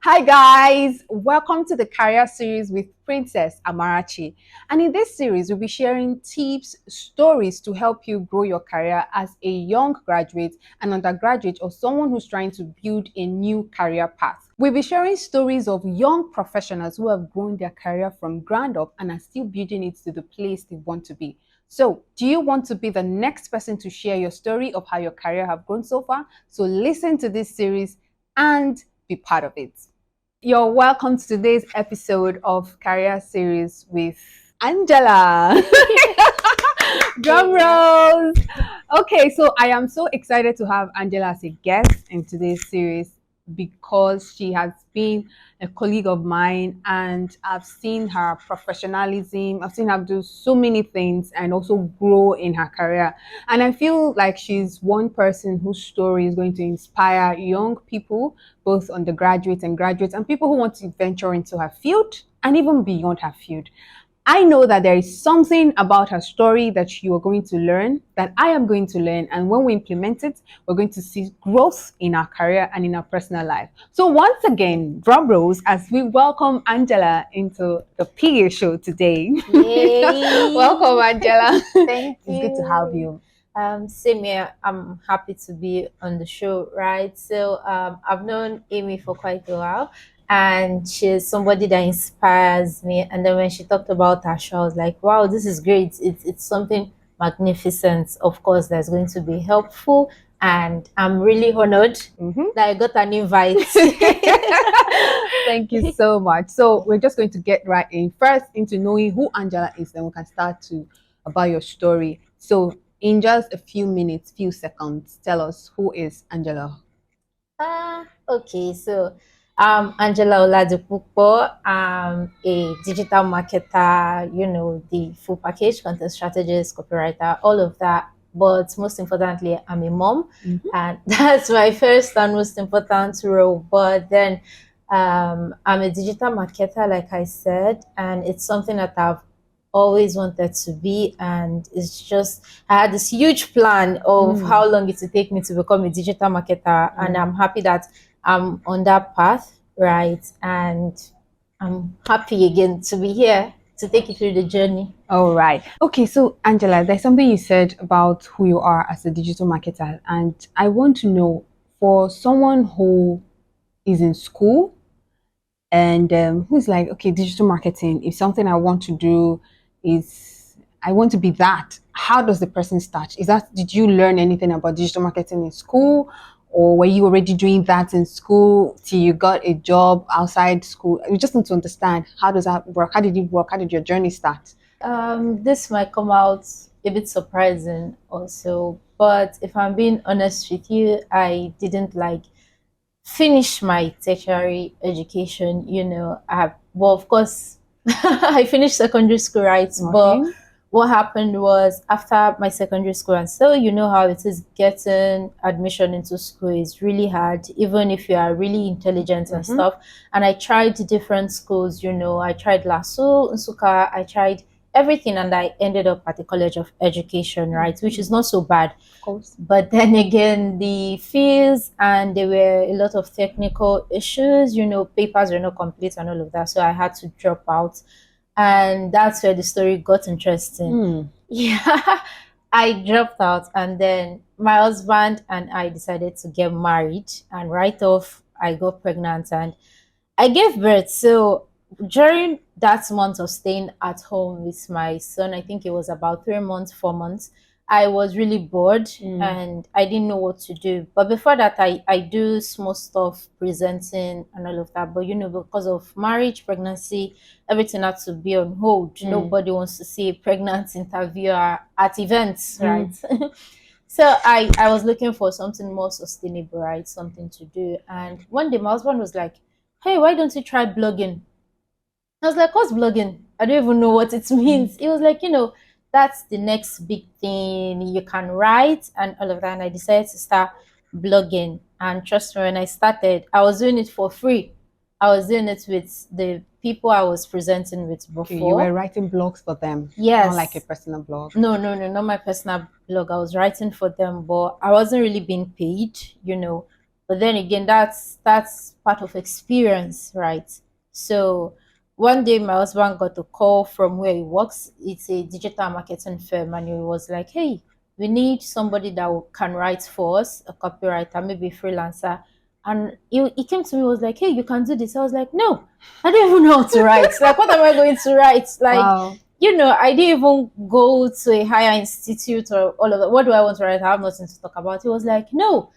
Hi guys, welcome to the career series with Princess Amarachi. And in this series, we'll be sharing tips, stories to help you grow your career as a young graduate, an undergraduate, or someone who's trying to build a new career path. We'll be sharing stories of young professionals who have grown their career from ground up and are still building it to the place they want to be. So, do you want to be the next person to share your story of how your career have grown so far? So listen to this series and be part of it. You're welcome to today's episode of Career Series with Angela. Drum rolls. Okay, so I am so excited to have Angela as a guest in today's series because she has been a colleague of mine and I've seen her professionalism. I've seen her do so many things and also grow in her career. And I feel like she's one person whose story is going to inspire young people, both undergraduates and graduates, and people who want to venture into her field and even beyond her field. I know that there is something about her story that you are going to learn, that I am going to learn. And when we implement it, we're going to see growth in our career and in our personal life. So, once again, drum rolls as we welcome Angela into the PA show today. Yay! Welcome, Angela. Thank you. It's good to have you. Same here. I'm happy to be on the show, right? So, I've known Amy for quite a while, and she's somebody that inspires me. And then when she talked about her show, I was like, wow, this is great. It's something magnificent. Of course, that's going to be helpful. And I'm really honored that I got an invite. Thank you so much. So we're just going to get right in first into knowing who Angela is, then we can start to about your story. So in just a few minutes, few seconds, tell us who is Angela. Okay, so Angela Oladipupo. I'm a digital marketer, the full package, content strategist, copywriter, all of that. But most importantly, I'm a mom, and that's my first and most important role. But then I'm a digital marketer, like I said, and it's something that I've always wanted to be. And it's just, I had this huge plan of how long it would take me to become a digital marketer. And I'm happy that I'm on that path, right? And I'm happy again to be here to take you through the journey. All right. Okay, so Angela, there's something you said about who you are as a digital marketer, and I want to know for someone who is in school and who's like, okay, digital marketing is something I want to do, is I want to be that. How does the person start? Is that, did you learn anything about digital marketing in school, or were you already doing that in school till you got a job outside school? We just need to understand, how does that work? How did it work? How did your journey start? This might come out a bit surprising also, but if I'm being honest with you, I didn't finish my tertiary education. Well, of course, I finished secondary school, right? Okay. But what happened was after my secondary school, and so you know how it is, getting admission into school is really hard, even if you are really intelligent and stuff. And I tried different schools. I tried LASU, Nsuka, I tried everything, and I ended up at the College of Education, right? Which is not so bad. Of course. But then again, the fees, and there were a lot of technical issues, papers were not complete and all of that. So I had to drop out. And that's where the story got interesting. Yeah, I dropped out, and then my husband and I decided to get married. And right off, I got pregnant and I gave birth. So during that month of staying at home with my son, I think it was about 3 months, 4 months, I was really bored and I didn't know what to do. But before that, I do small stuff, presenting and all of that. But because of marriage, pregnancy, everything had to be on hold. Nobody wants to see a pregnant interviewer at events, right? So I was looking for something more sustainable, right? Something to do. And one day my husband was like, hey, why don't you try blogging? I was like, what's blogging? I don't even know what it means. It was like, that's the next big thing. You can write and all of that. And I decided to start blogging. And trust me, when I started, I was doing it for free. I was doing it with the people I was presenting with before. Okay, you were writing blogs for them. Yes. Not like a personal blog. No, not my personal blog. I was writing for them, but I wasn't really being paid. But then again, that's part of experience, right? So one day my husband got a call from where he works. It's a digital marketing firm, and he was like, "Hey, we need somebody that can write for us, a copywriter, maybe a freelancer." And he came to me, was like, "Hey, you can do this." I was like, "No, I don't even know how to write. Like, what am I going to write? Like, Wow. I didn't even go to a higher institute or all of that. What do I want to write? I have nothing to talk about." He was like, "No,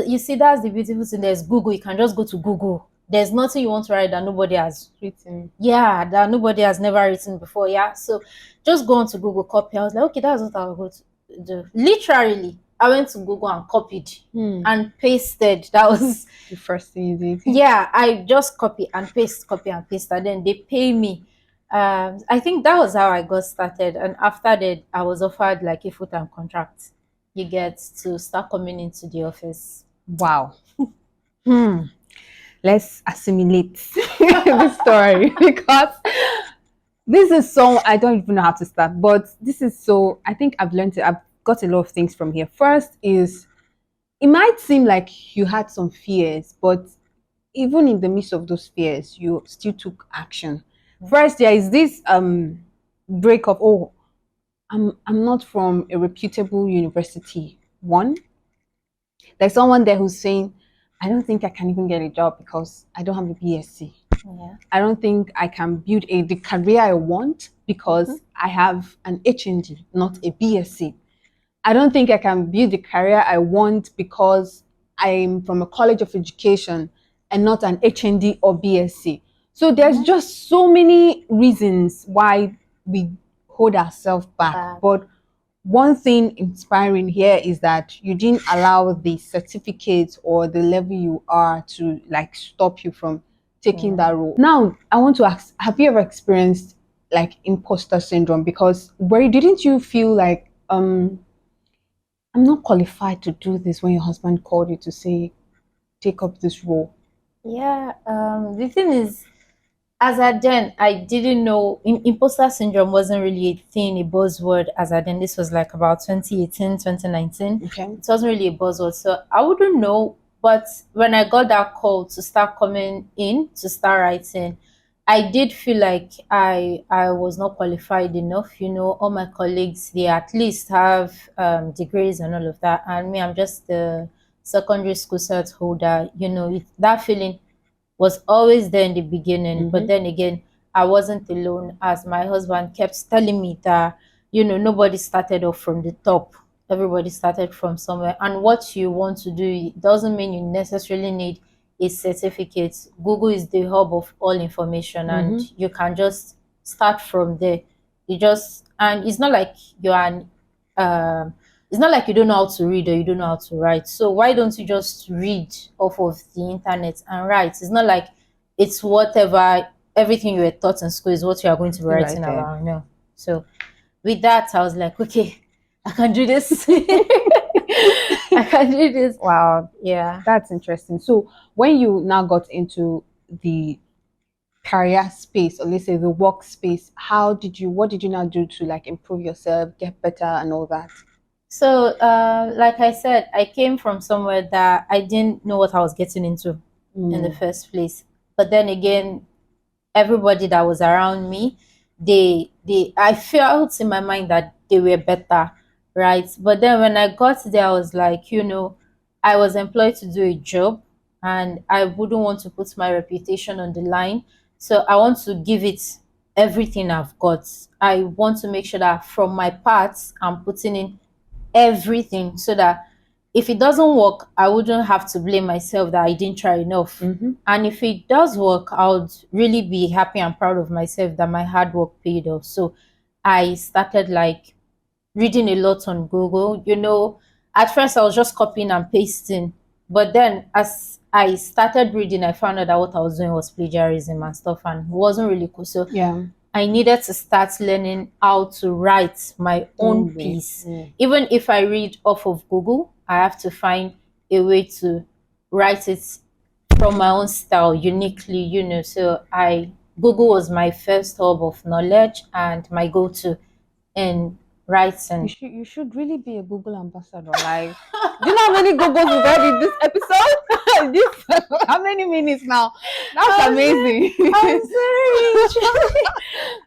you see, that's the beautiful thing. There's Google. You can just go to Google. There's nothing you want to write that nobody has Written. yeah, that nobody has never written before. Yeah. So just go on to Google copy." I was like, okay, that's what I'll go to do. Literally, I went to Google and copied and pasted. That was The first thing you did. yeah, I just copy and paste, and then they pay me. I think that was how I got started. And after that, I was offered like a full-time contract. You get to start coming into the office. Wow. Let's assimilate the story because this is so, I don't even know how to start, but this is so, I think I've got a lot of things from here. First is, it might seem like you had some fears, but even in the midst of those fears, you still took action. First, there is this break of, oh, I'm not from a reputable university. One, there's someone there who's saying, I don't think I can even get a job because I don't have a BSc. Yeah. I don't think I can build the career I want because I have an HND, not a BSc. I don't think I can build the career I want because I'm from a college of education and not an HND or BSc. So there's just so many reasons why we hold ourselves back. But one thing inspiring here is that you didn't allow the certificate or the level you are to like stop you from taking that role. Now, I want to ask, have you ever experienced like imposter syndrome? Because where didn't you feel like I'm not qualified to do this when your husband called you to say take up this role? Yeah. The thing is, as at then, I didn't know imposter syndrome wasn't really a thing, a buzzword as at then. This was like about 2018, 2019. Okay. It wasn't really a buzzword. So I wouldn't know. But when I got that call to start coming in, to start writing, I did feel like I was not qualified enough. All my colleagues, they at least have degrees and all of that. And me, I'm just the secondary school cert holder. That feeling was always there in the beginning. But then again, I wasn't alone, as my husband kept telling me that, nobody started off from the top. Everybody started from somewhere. And what you want to do doesn't mean you necessarily need a certificate. Google is the hub of all information, and you can just start from there. And it's not like you're an um it's not like you don't know how to read or you don't know how to write. So why don't you just read off of the internet and write? It's not like it's whatever everything you were taught in school is what you are going to be writing around. No. So with that, I was like, okay, I can do this. I can do this. Wow, Yeah. that's interesting. So when you now got into the career space, or let's say the workspace, what did you now do to like improve yourself, get better and all that? So, like I said, I came from somewhere that I didn't know what I was getting into in the first place. But then again, everybody that was around me, I felt in my mind that they were better, right? But then when I got there, I was like, I was employed to do a job, and I wouldn't want to put my reputation on the line. So I want to give it everything I've got. I want to make sure that from my parts, I'm putting in everything, so that if it doesn't work, I wouldn't have to blame myself that I didn't try enough. And if it does work, I would really be happy and proud of myself that my hard work paid off. So I started like reading a lot on Google. At first I was just copying and pasting, but then as I started reading, I found out that what I was doing was plagiarism and stuff, and it wasn't really cool. So Yeah. I needed to start learning how to write my own piece. Even if I read off of Google, I have to find a way to write it from my own style uniquely. So Google was my first hub of knowledge and my go-to in writing. You should really be a Google ambassador. Like, do you know how many Googles we've had in this episode? This, how many minutes now? That's I'm amazing. I'm sorry.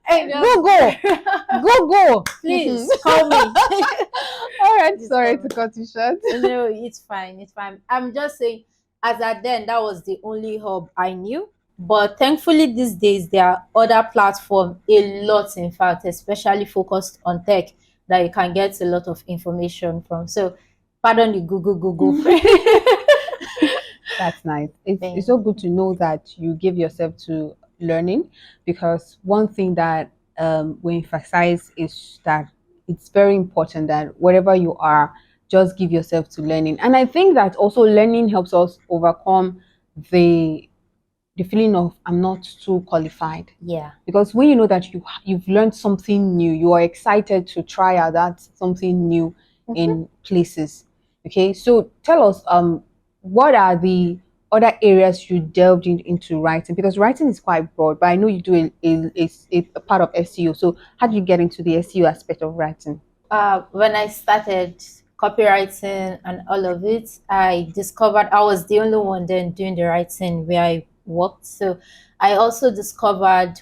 Hey, go. Please call me. All right, Please sorry call to me. cut you short. No, it's fine. It's fine. I'm just saying, as at then, that was the only hub I knew. But thankfully, these days, there are other platforms, a lot, in fact, especially focused on tech, that you can get a lot of information from. So, pardon the Google. That's nice. It's Thank so good to know that you give yourself to learning, because one thing that we emphasize is that it's very important that wherever you are, just give yourself to learning. And I think that also learning helps us overcome the the feeling of I'm not too qualified, Yeah. because when you know that you've learned something new, you are excited to try out that something new Mhm. in places. Okay, so tell us what are the other areas you delved into writing, because writing is quite broad, but I know you do a part of SEO. So how do you get into the SEO aspect of writing? When I started copywriting and all of it, I discovered I was the only one then doing the writing where I worked. So I also discovered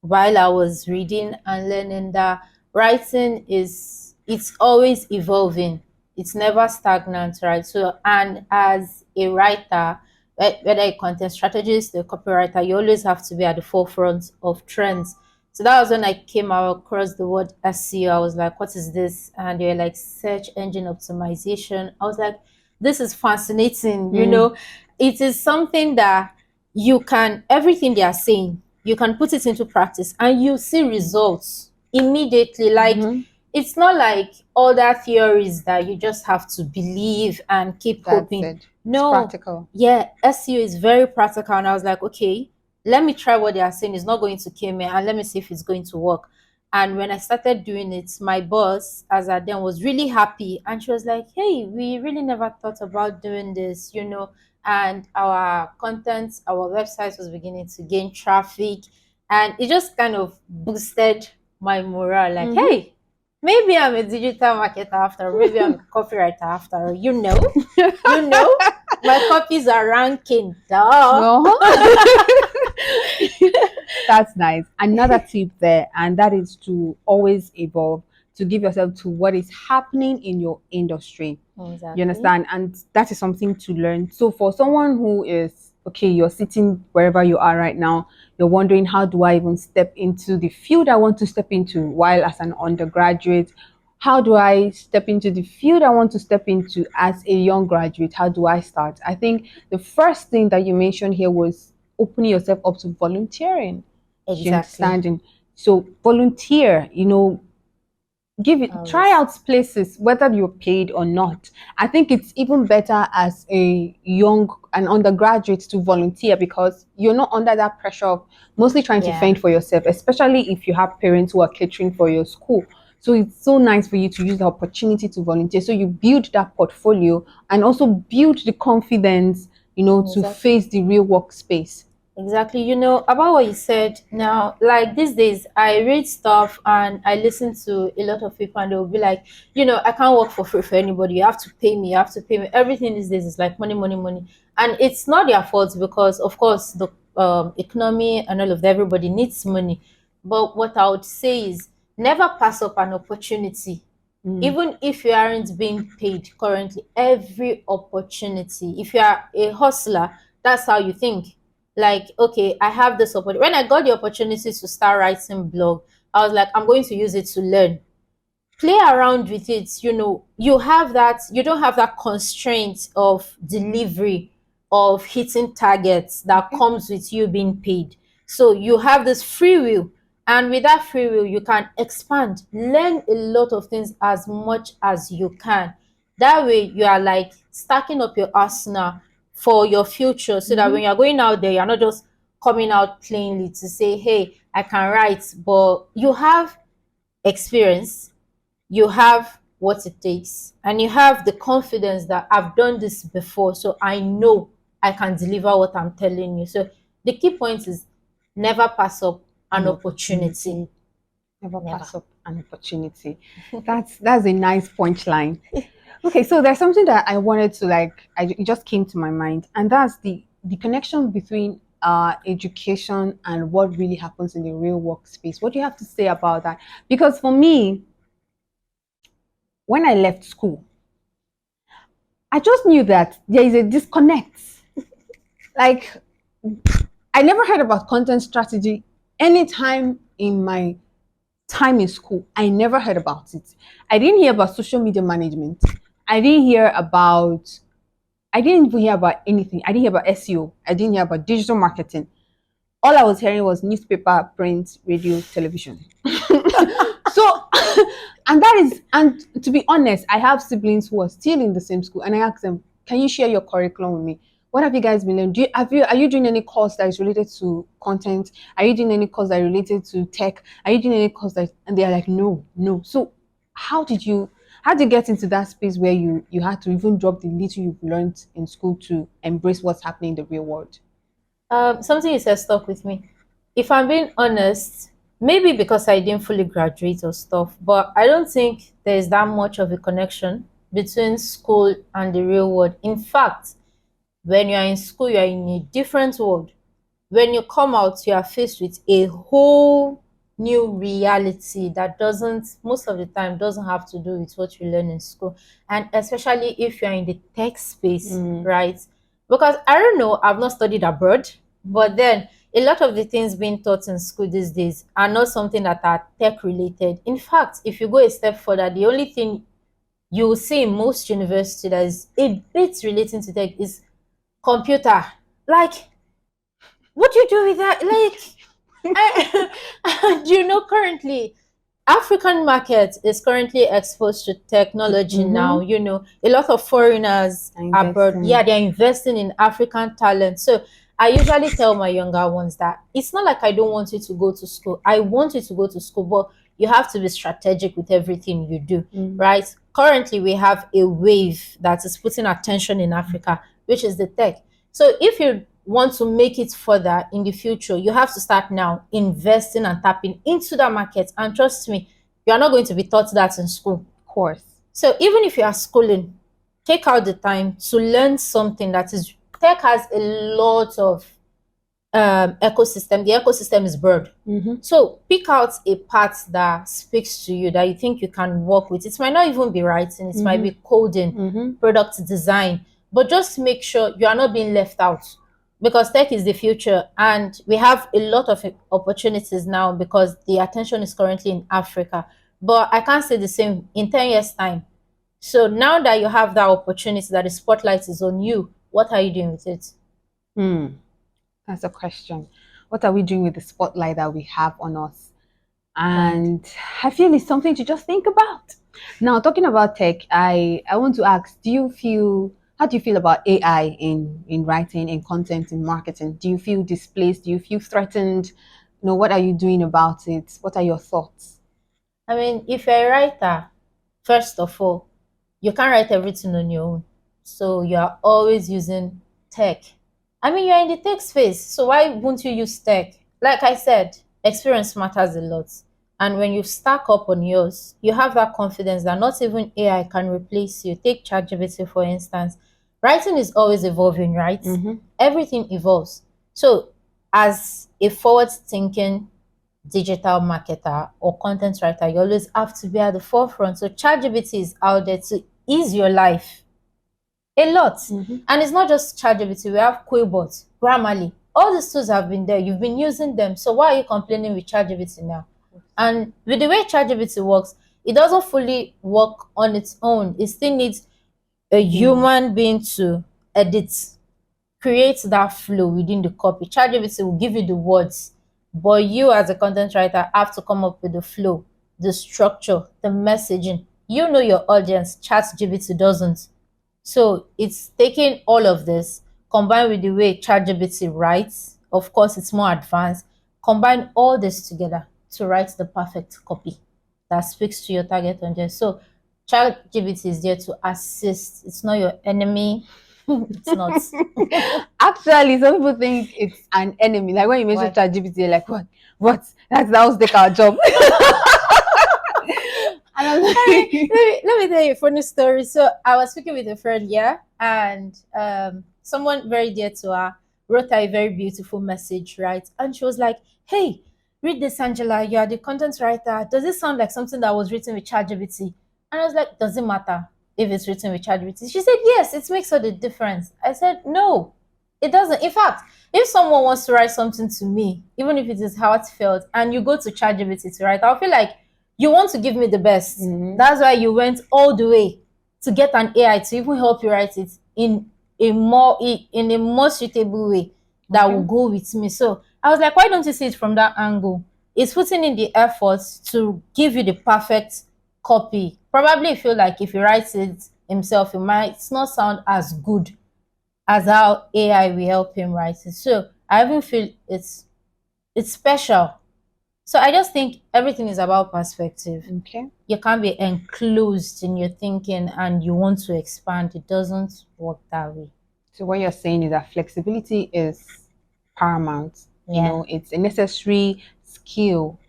while I was reading and learning that writing is it's always evolving. It's never stagnant, right? So and as a writer, whether a content strategist or copywriter, you always have to be at the forefront of trends. So that was when I came across the word SEO. I was like, what is this? And they were like search engine optimization. I was like, this is fascinating. Mm, It is something that you can, everything they are saying, you can put it into practice and you see results immediately. Like, mm-hmm. it's not like other theories that you just have to believe and keep That's hoping. it. It's No, practical. yeah, SEO is very practical. And I was like, okay, let me try what they are saying. It's not going to kill me, and let me see if it's going to work. And when I started doing it, my boss, as I then, was really happy. And she was like, hey, we really never thought about doing this. And our content, our website was beginning to gain traffic. And it just kind of boosted my morale. Like, Mm-hmm. hey, maybe I'm a digital marketer after all. Maybe I'm a copywriter after all. My copies are ranking. Duh. No. That's nice. Another tip there, and that is to always evolve, to give yourself to what is happening in your industry. You Exactly. understand? And that is something to learn. So for someone who is okay, you're sitting wherever you are right now, you're wondering, how do I even step into the field I want to step into while as an undergraduate? How do I step into the field I want to step into as a young graduate? How do I start? I think the first thing that you mentioned here was opening yourself up to volunteering. You Exactly. understanding? So volunteer, give it, try Always. out places whether you're paid or not. I think it's even better as an undergraduate to volunteer, because you're not under that pressure of mostly trying to Yeah. fend for yourself, especially if you have parents who are catering for your school. So it's so nice for you to use the opportunity to volunteer, so you build that portfolio and also build the confidence, to Exactly. face the real workspace. Exactly. About what you said now, like these days, I read stuff and I listen to a lot of people, and they'll be like, I can't work for free for anybody. You have to pay me. You have to pay me. Everything these days is like money, money, money. And it's not their fault because, of course, the economy and all of that, everybody needs money. But what I would say is never pass up an opportunity. Mm. Even if you aren't being paid currently, every opportunity. If you are a hustler, that's how you think. Like, okay, I have this opportunity. When I got the opportunity to start writing blog, I was like, I'm going to use it to learn. Play around with it. You don't have that constraint of delivery, of hitting targets that Okay. comes with you being paid. So you have this free will, and with that free will you can expand, learn a lot of things as much as you can. That way you are like stacking up your arsenal for your future, so that when Mm-hmm. you're going out there, you're not just coming out plainly to say, hey, I can write, but you have experience, you have what it takes, and you have the confidence that I've done this before, so I know I can deliver what I'm telling you. So the key point is never pass up an An opportunity. opportunity. Never Never. pass up an opportunity. That's a nice punchline. Okay, so there's something that I wanted to it just came to my mind, and that's the connection between education and what really happens in the real workspace. What do you have to say about that? Because for me, when I left school, I just knew that there is a disconnect. Like, I never heard about content strategy anytime in my time in school. I never heard about it. I didn't hear about social media management. I didn't hear about I didn't even hear about anything. I didn't hear about SEO. I didn't hear about digital marketing. All I was hearing was newspaper, print, radio, television. So, and to be honest, I have siblings who are still in the same school, and I asked them, "Can you share your curriculum with me? What have you guys been learning? Are you doing any course that is related to content? Are you doing any course that is related to tech? Are you doing any course that?" And they are like, "No, no." So, how did you how did you get into that space where you had to even drop the little you've learned in school to embrace what's happening in the real world? Something you said stuck with me. If I'm being honest, maybe because I didn't fully graduate or stuff, but I don't think there's that much of a connection between school and the real world. In fact, when you're in school, you're in a different world. When you come out, you are faced with a whole new reality that doesn't, most of the time, doesn't have to do with what you learn in school. And especially if you're in the tech space, right? Because I don't know, I've not studied abroad, but then a lot of the things being taught in school these days are not something that are tech related. In fact, if you go a step further, the only thing you will see in most universities that is a bit relating to tech is computer. Like, what do you do with that? Like, and currently, African market is currently exposed to technology now. A lot of foreigners abroad, yeah, they're investing in African talent. So I usually tell my younger ones that it's not like I don't want you to go to school. I want you to go to school, but you have to be strategic with everything you do, right? Currently, we have a wave that is putting attention in Africa, which is the tech. So if you want to make it further in the future, you have to start now investing and tapping into that market. And trust me, you are not going to be taught that in school. Of course. So even if you are schooling, take out the time to learn something that is tech has a lot of ecosystem. The ecosystem is broad. So pick out a part that speaks to you that you think you can work with. It might not even be writing, it might be coding, product design, but just make sure you are not being left out, because tech is the future and we have a lot of opportunities now because the attention is currently in Africa. But I can't say the same in 10 years' time. So now that you have that opportunity, that the spotlight is on you, what are you doing with it? That's a question. What are we doing with the spotlight that we have on us? And I feel it's something to just think about. Now, talking about tech, I want to ask, how do you feel about AI in writing, in content, in marketing? Do you feel displaced? Do you feel threatened? What are you doing about it? What are your thoughts? I mean, if you're a writer, first of all, you can't write everything on your own. So you're always using tech. I mean, you're in the tech space, so why won't you use tech? Like I said, experience matters a lot. And when you stack up on yours, you have that confidence that not even AI can replace you. Take ChatGPT, for instance. Writing is always evolving, right? Everything evolves. So, as a forward thinking digital marketer or content writer, you always have to be at the forefront. So, ChatGPT is out there to ease your life a lot. And it's not just ChatGPT, we have Quillbot, Grammarly. All these tools have been there. You've been using them. So why are you complaining with ChatGPT now? And with the way ChatGPT works, it doesn't fully work on its own. It still needs a human being to edit, create that flow within the copy. ChatGPT will give you the words, but you as a content writer have to come up with the flow, the structure, the messaging. You know your audience, ChatGPT doesn't. So it's taking all of this, combined with the way ChatGPT writes. Of course, it's more advanced. Combine all this together to write the perfect copy that speaks to your target audience. So ChatGPT is there to assist. It's not your enemy. It's not. Actually, some people think it's an enemy. Like when you mention ChatGPT, they're like, what? What? That was take our job. And I'm Alright, like, let me tell you a funny story. So I was speaking with a friend, yeah, and someone very dear to her wrote her a very beautiful message, right? And she was like, "Hey, read this, Angela. You are the content writer. Does it sound like something that was written with ChatGPT?" And I was like, "Does it matter if it's written with ChatGPT?" She said, "Yes, it makes all the difference." I said, "No, it doesn't. In fact, if someone wants to write something to me, even if it is heartfelt, and you go to ChatGPT to write, I'll feel like you want to give me the best. That's why you went all the way to get an AI to even help you write it in a more suitable way that okay. will go with me." So I was like, why don't you see it from that angle? It's putting in the effort to give you the perfect copy. Probably feel like if he writes it himself, it might not sound as good as how AI will help him write it. So I even feel it's special. So I just think everything is about perspective. Okay. You can't be enclosed in your thinking and you want to expand. It doesn't work that way. So what you're saying is that flexibility is paramount. Yeah. It's a necessary skill,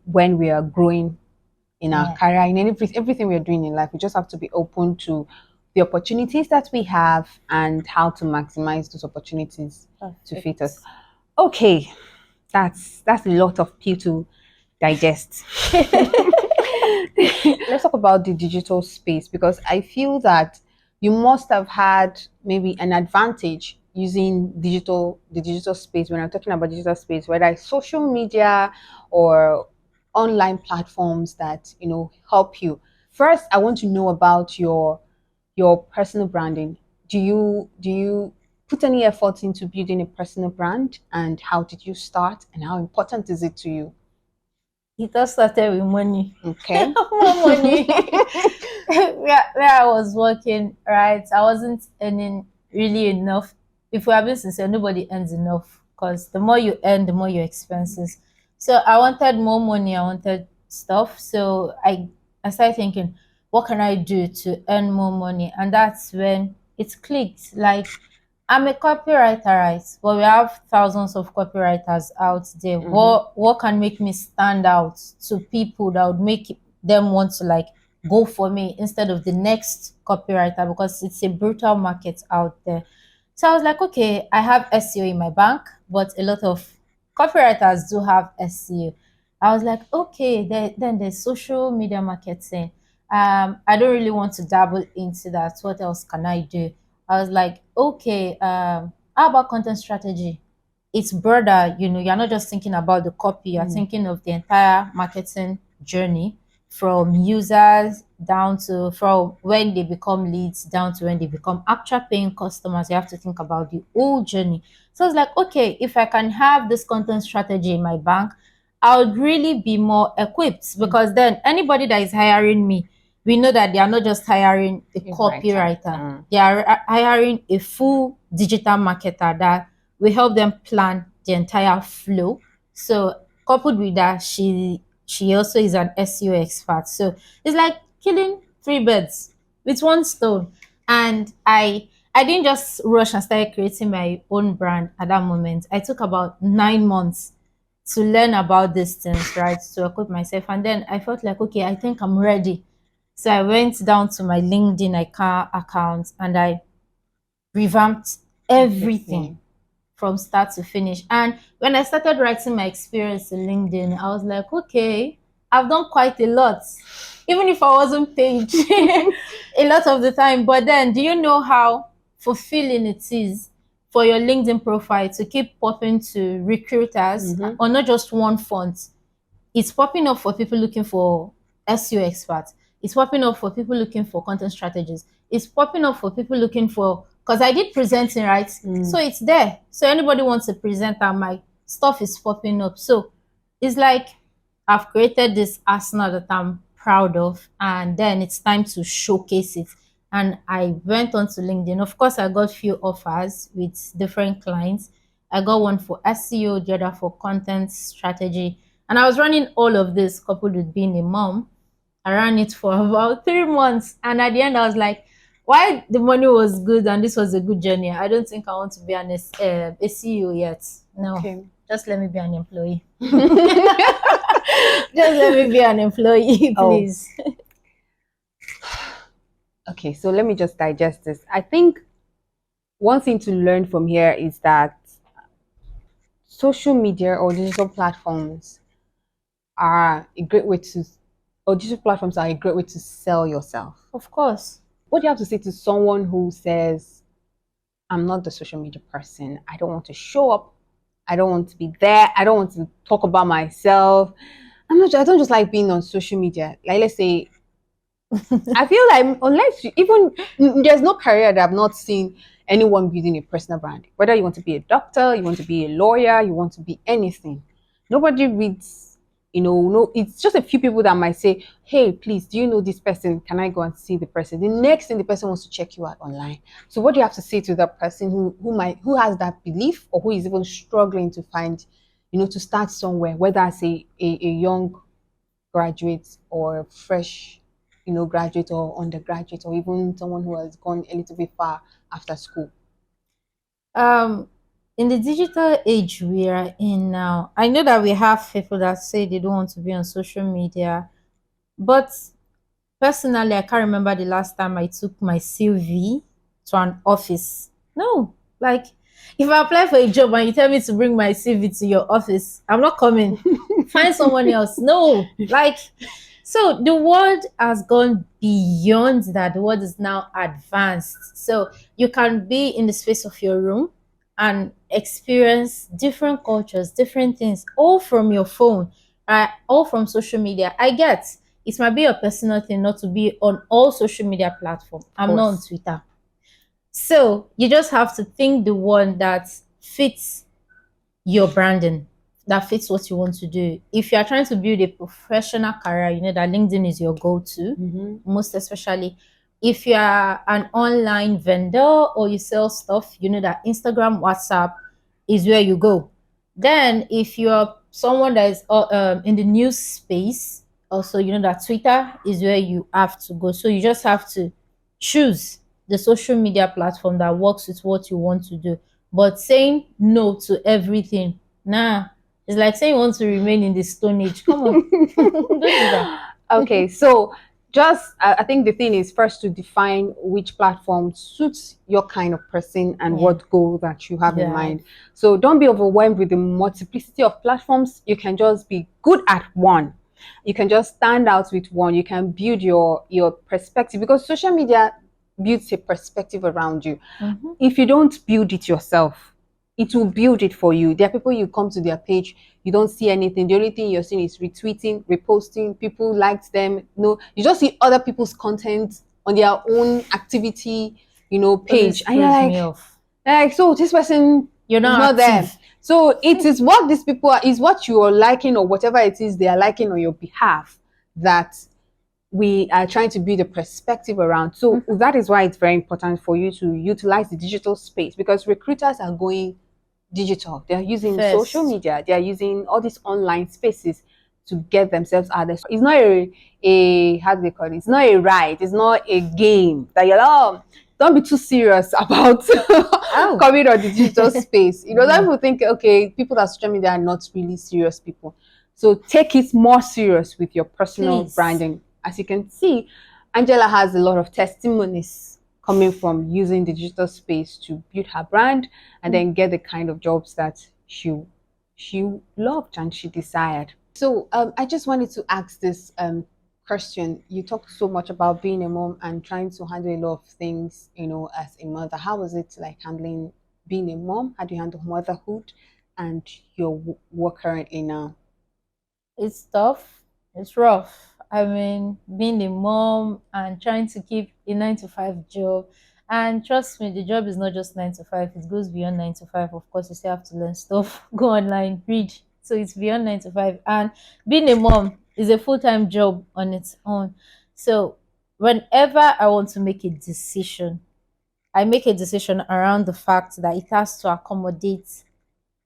when we are growing in our Yeah. career, in everything we're doing in life. We just have to be open to the opportunities that we have and how to maximize those opportunities to fit us. Perfect. Okay, that's a lot of peel to digest. Let's talk about the digital space because I feel that you must have had maybe an advantage using the digital space. When I'm talking about digital space, whether it's social media or online platforms that help you. First, I want to know about your personal branding. Do you put any effort into building a personal brand, and how did you start, and how important is it to you? It all started with money. Okay. More money. Where I was working, right? I wasn't earning really enough. If we are being sincere, nobody earns enough because the more you earn, the more your expenses. So I wanted more money. I wanted stuff. So I started thinking, what can I do to earn more money? And that's when it clicked. Like I'm a copywriter, right? But we have thousands of copywriters out there. What can make me stand out to people that would make them want to like go for me instead of the next copywriter because it's a brutal market out there. So I was like, okay, I have SEO in my bank, but a lot of copywriters do have SEO. I was like, okay, then there's social media marketing. I don't really want to dabble into that. What else can I do? I was like, okay, how about content strategy? It's broader, you're not just thinking about the copy, you're thinking of the entire marketing journey from users down to from when they become leads down to when they become actual paying customers. You have to think about the whole journey. So it's like, okay, if I can have this content strategy in my bank, I would really be more equipped because then anybody that is hiring me, we know that they are not just hiring a copywriter, they are hiring a full digital marketer that will help them plan the entire flow. So coupled with that, she also is an SEO expert. So it's like killing three birds with one stone. And I didn't just rush and start creating my own brand at that moment. I took about 9 months to learn about these things, right? To equip myself. And then I felt like, okay, I think I'm ready. So I went down to my LinkedIn account and I revamped everything from start to finish. And when I started writing my experience in LinkedIn, I was like, okay, I've done quite a lot, even if I wasn't paid a lot of the time. But then, do you know how fulfilling it is for your LinkedIn profile to keep popping to recruiters on not just one font? It's popping up for people looking for SEO experts. It's popping up for people looking for content strategies. It's popping up for people looking for because I did presenting, right? So it's there. So anybody wants to present and my stuff is popping up. So it's like I've created this arsenal that I'm proud of, and then it's time to showcase it. And I went on to LinkedIn. Of course, I got few offers with different clients. I got one for SEO, the other for content strategy. And I was running all of this coupled with being a mom. I ran it for about 3 months. And at the end, I was like, why the money was good and this was a good journey, I don't think I want to be a CEO yet. No, Okay. just let me be an employee. Just let me be an employee, Oh, please. okay. So let me just digest this. I think one thing to learn from here is that social media or digital platforms are a great way to, or digital platforms are a great way to sell yourself. Of course. What do you have to say to someone who says, I'm not the social media person. I don't want to show up. I don't want to be there. I don't want to talk about myself. I don't just like being on social media. Like, let's say, I feel like unless you even, there's no career that I've not seen anyone building a personal brand. Whether you want to be a doctor, you want to be a lawyer, you want to be anything. Nobody reads, no, it's just a few people that might say, hey, please, do you know this person? Can I go and see the person? The next thing the person wants to check you out online. So what do you have to say to that person who has that belief or who is even struggling to find, to start somewhere, whether as a young graduate or fresh, graduate or undergraduate or even someone who has gone a little bit far after school? Um, in the digital age we are in now, I know that we have people that say they don't want to be on social media, but personally, I can't remember the last time I took my CV to an office. No, like if I apply for a job and you tell me to bring my CV to your office, I'm not coming. Find someone else. No, like, so the world has gone beyond that. The world is now advanced. So you can be in the space of your room and experience different cultures, different things, all from your phone, all from social media. I get it might be a personal thing not to be on all social media platforms. Of I'm not on course. Twitter. So you just have to think the one that fits your branding, that fits what you want to do. If you are trying to build a professional career, you know that LinkedIn is your go-to, Mm-hmm. most especially. If you are an online vendor or you sell stuff, you know that Instagram, WhatsApp is where you go. Then, if you're someone that is in the news space, also you know that Twitter is where you have to go. So you just have to choose the social media platform that works with what you want to do. But saying no to everything, nah, it's like saying you want to remain in the Stone Age. Come on, don't do that. Okay, so just I think the thing is first to define which platform suits your kind of person and Yeah, what goal that you have in yeah. mind. So don't be overwhelmed with the multiplicity of platforms. You can just be good at one. You can just stand out with one. You can build your perspective because social media builds a perspective around you. Mm-hmm. If you don't build it yourself, it will build it for you. There are people you come to their page, you don't see anything. The only thing you're seeing is retweeting, reposting, people liked them. No, you just see other people's content on their own activity, Always page. And you're throws me like, off. so this person You're is not not there. active. So it is what these people are, is what you are liking or whatever it is they are liking on your behalf that we are trying to build a perspective around. So Mm-hmm. that is why it's very important for you to utilize the digital space because recruiters are going digital. They're using social First, media. They're using all these online spaces to get themselves out there. It's not a how do they call it? It's not a ride. It's not a game that you're don't be too serious about oh, coming on the digital space. Some no, people think, okay, people that social media are not really serious people. So take it more serious with your personal please. branding. As you can see, Angela has a lot of testimonies coming from using the digital space to build her brand and then get the kind of jobs that she loved and she desired. So I just wanted to ask this question. You talked so much about being a mom and trying to handle a lot of things, as a mother. How was it like handling being a mom? How do you handle motherhood and your work currently now? It's tough. It's rough. I mean, being a mom and trying to keep a 9 to 5 job. And trust me, the job is not just 9 to 5, it goes beyond 9 to 5. Of course, you still have to learn stuff, go online, read. So it's beyond 9 to 5. And being a mom is a full time job on its own. So whenever I want to make a decision, I make a decision around the fact that it has to accommodate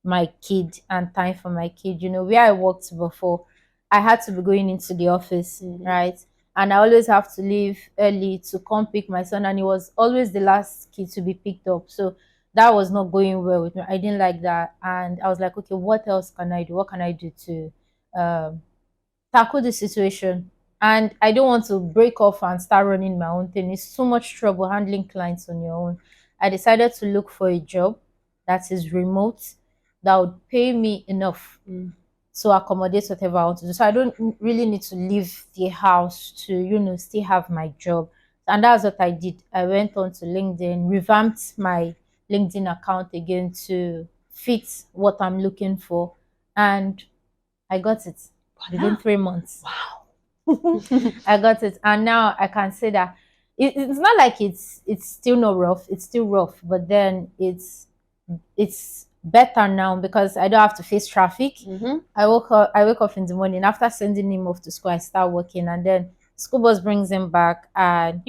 my kid and time for my kid. You know, where I worked before, I had to be going into the office, Mhm. right? And I always have to leave early to come pick my son, and he was always the last kid to be picked up. So that was not going well with me. I didn't like that. And I was like, okay, what else can I do? What can I do to tackle the situation. And I don't want to break off and start running my own thing. It's too much trouble handling clients on your own. I decided to look for a job that is remote, that would pay me enough to accommodate whatever I want to do. So I don't really need to leave the house to, still have my job. And that's what I did. I went on to LinkedIn, revamped my LinkedIn account again to fit what I'm looking for. And I got it within 3 months. Wow. I got it. And now I can say that it's not like it's still not rough. It's still rough, but then it's better now because I don't have to face traffic. I wake up in the morning after sending him off to school. I start working, and then school bus brings him back, and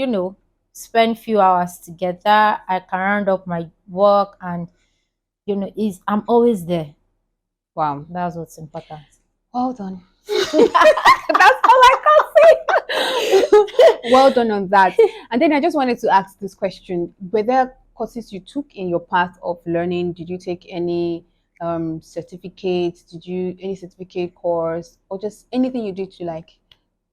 spend few hours together. I can round up my work, and is I'm always there. Wow. That's what's important. Well done. That's all I can say. Well done on that. And then I just wanted to ask this question. Were there courses you took in your path of learning? Did you take any certificates? Did you any certificate course or just anything you did to like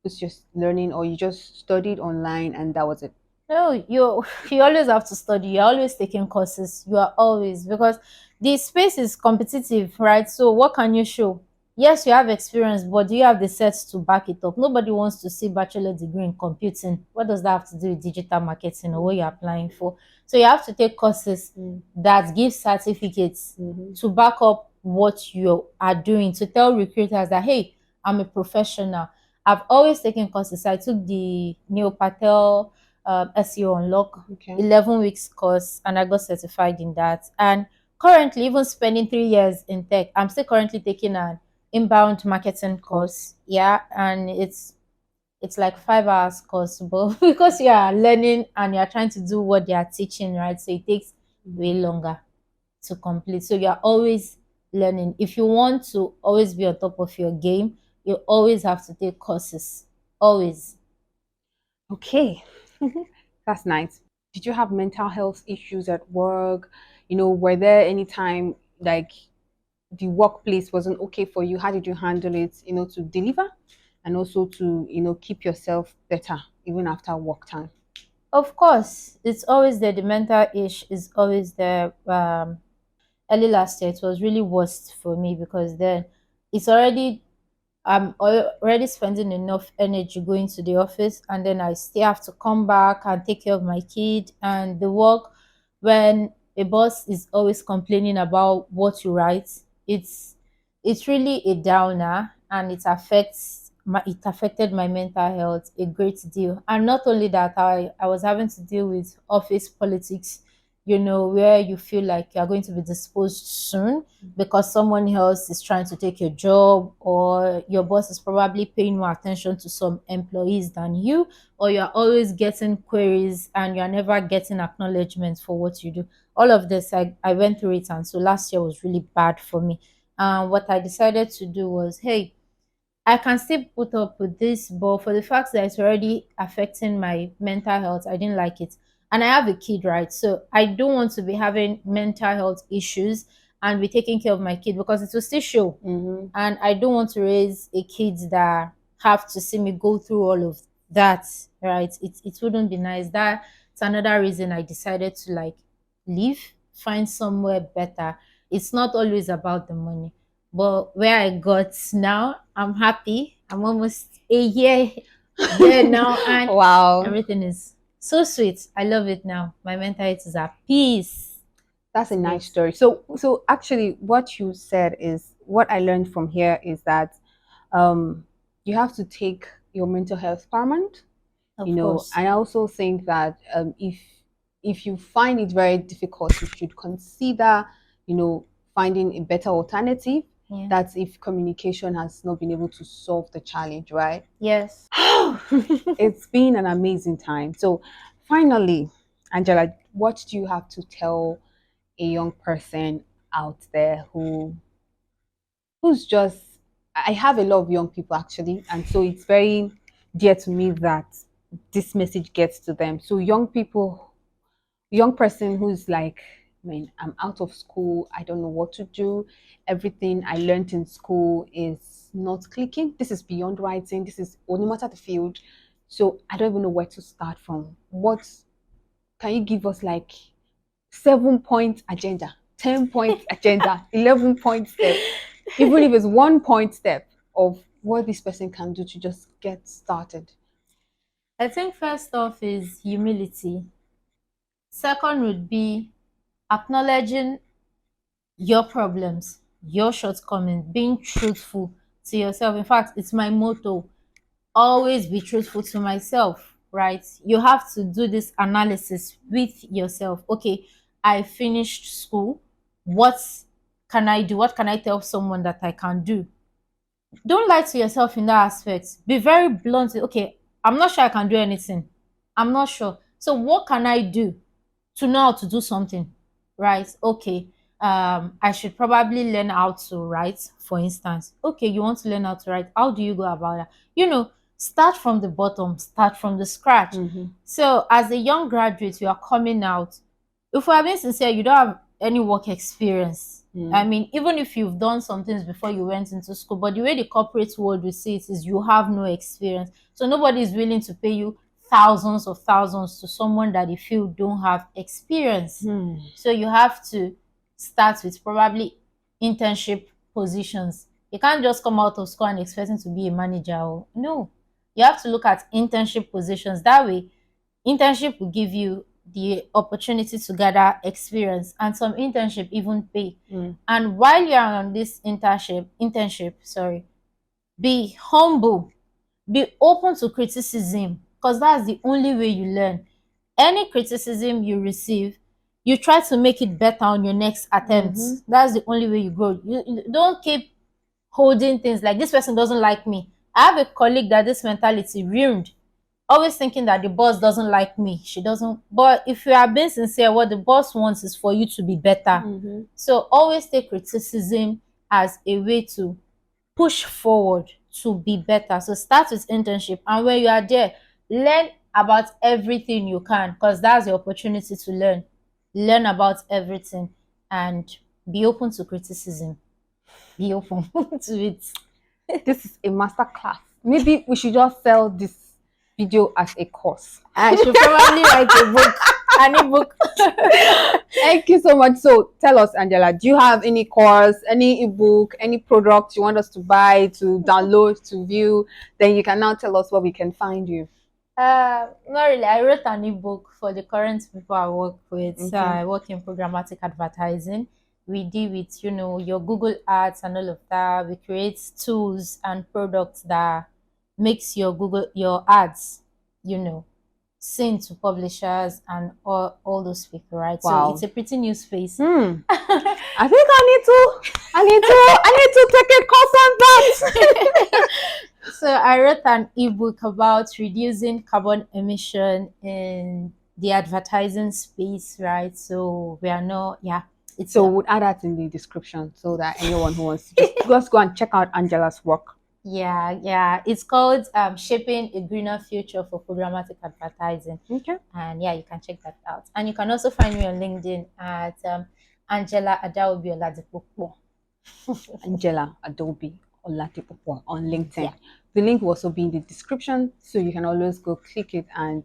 was just learning, or you just studied online and that was it? No, you always have to study. You're always taking courses. You are always, because the space is competitive, right? So what can you show? Yes, you have experience, but do you have the sets to back it up? Nobody wants to see bachelor degree in computing. What does that have to do with digital marketing or what you're applying for? So you have to take courses that give certificates to back up what you are doing, to tell recruiters that, hey, I'm a professional. I've always taken courses. I took the Neopatel SEO Unlock, Okay. 11 weeks course, and I got certified in that. And currently, even spending 3 years in tech, I'm still currently taking an inbound marketing course. Yeah, and it's like 5 hours course, but because you are learning and you're trying to do what they are teaching, right? So it takes way longer to complete. So you're always learning. If you want to always be on top of your game, you always have to take courses. Always. Okay. That's nice. Did you have mental health issues at work? Were there any time like the workplace wasn't okay for you? How did you handle it, to deliver and also to, keep yourself better even after work time? Of course, it's always there. The mental ish is always there. Early last year, it was really worst for me because then it's already I'm already spending enough energy going to the office, and then I still have to come back and take care of my kid and the work. When a boss is always complaining about what you write, it's really a downer, and it affected my mental health a great deal. And not only that, I was having to deal with office politics, where you feel like you're going to be disposed soon because someone else is trying to take your job, or your boss is probably paying more attention to some employees than you, or you're always getting queries and you're never getting acknowledgement for what you do. All of this, I went through it, and so last year was really bad for me. What I decided to do was, hey, I can still put up with this, but for the fact that it's already affecting my mental health, I didn't like it. And I have a kid, right? So I don't want to be having mental health issues and be taking care of my kid because it will still show. And I don't want to raise a kid that have to see me go through all of that, right? It wouldn't be nice. That's another reason I decided to like leave, find somewhere better. It's not always about the money. But where I got now, I'm happy. I'm almost a year there now, and Wow. everything is so sweet. I love it now. My mental health is at peace. That's a nice story. So actually, what you said is what I learned from here is that um, you have to take your mental health paramount. Of course. I also think that if you find it very difficult, you should consider, finding a better alternative. Yeah. That's if communication has not been able to solve the challenge, right? Yes. It's been an amazing time. So, finally, Angela, what do you have to tell a young person out there who's just I have a lot of young people actually, and so it's very dear to me that this message gets to them. So young person who's like, I mean, I'm out of school, I don't know what to do. Everything I learned in school is not clicking. This is beyond writing. This is, or no matter the field. So I don't even know where to start from. What can you give us, like 7 point agenda, 10 point agenda, 11 point step, even if it's 1 point step of what this person can do to just get started? I think first off is humility. Second would be acknowledging your problems, your shortcomings, being truthful to yourself. In fact, it's my motto, always be truthful to myself, right? You have to do this analysis with yourself. Okay, I finished school. What can I do? What can I tell someone that I can do? Don't lie to yourself in that aspect. Be very blunt. Okay, I'm not sure I can do anything. I'm not sure. So what can I do to know how to do something? Right? Okay. I should probably learn how to write, for instance. Okay, you want to learn how to write. How do you go about that? Start from the bottom, start from the scratch. Mm-hmm. So as a young graduate, you are coming out. If we are being sincere, you don't have any work experience. I mean, even if you've done some things before you went into school, but the way the corporate world will see it is you have no experience. So nobody is willing to pay you thousands of thousands to someone that they feel don't have experience. So you have to start with probably internship positions. You can't just come out of school and expecting to be a manager. No, you have to look at internship positions. That way, internship will give you the opportunity to gather experience, and some internship even pay. And while you're on this internship, sorry, be humble, be open to criticism, because that's the only way you learn. Any criticism you receive, you try to make it better on your next attempt. That's the only way you grow. You don't keep holding things like this person doesn't like me. I have a colleague that this mentality ruined, always thinking that the boss doesn't like me. She doesn't. But if you are being sincere, what the boss wants is for you to be better. So always take criticism as a way to push forward to be better. So start with internship, and when you are there, learn about everything you can, because that's the opportunity to learn. Learn about everything and be open to criticism. Be open to it. This is a master class. Maybe we should just sell this video as a course. I should probably write a book, an ebook. Thank you so much. So tell us, Angela, do you have any course, any ebook, any product you want us to buy, to download, to view? Then you can now tell us where we can find you. Not really. I wrote an ebook for the current people I work with. So I work in programmatic advertising. We deal with, your Google ads and all of that. We create tools and products that makes your ads, seen to publishers and all those people, right? Wow. So it's a pretty new space. I think I need to take a course on that. So I wrote an ebook about reducing carbon emission in the advertising space, right? So we are not, So we'll add that in the description so that anyone who wants to just go and check out Angela's work. Yeah. It's called Shaping a Greener Future for Programmatic Advertising. Okay. And you can check that out. And you can also find me on LinkedIn at Angela Adaobi Oladipupo. Angela Adobe Oladipupo on LinkedIn. The link will also be in the description, so you can always go click it and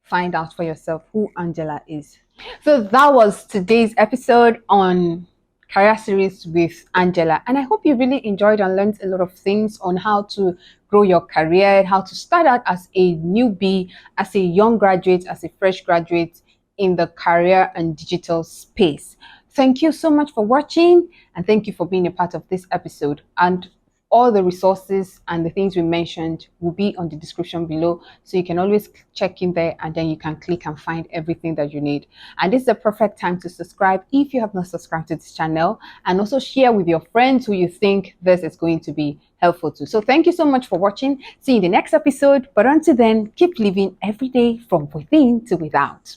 find out for yourself who Angela is. So that was today's episode on Career Series with Angela, and I hope you really enjoyed and learned a lot of things on how to grow your career, how to start out as a newbie, as a young graduate, as a fresh graduate in the career and digital space. Thank you so much for watching, and thank you for being a part of this episode. And all the resources and the things we mentioned will be on the description below, so you can always check in there and then you can click and find everything that you need. And this is the perfect time to subscribe if you have not subscribed to this channel, and also share with your friends who you think this is going to be helpful to. So thank you so much for watching. See you in the next episode, but until then, keep living every day from within to without.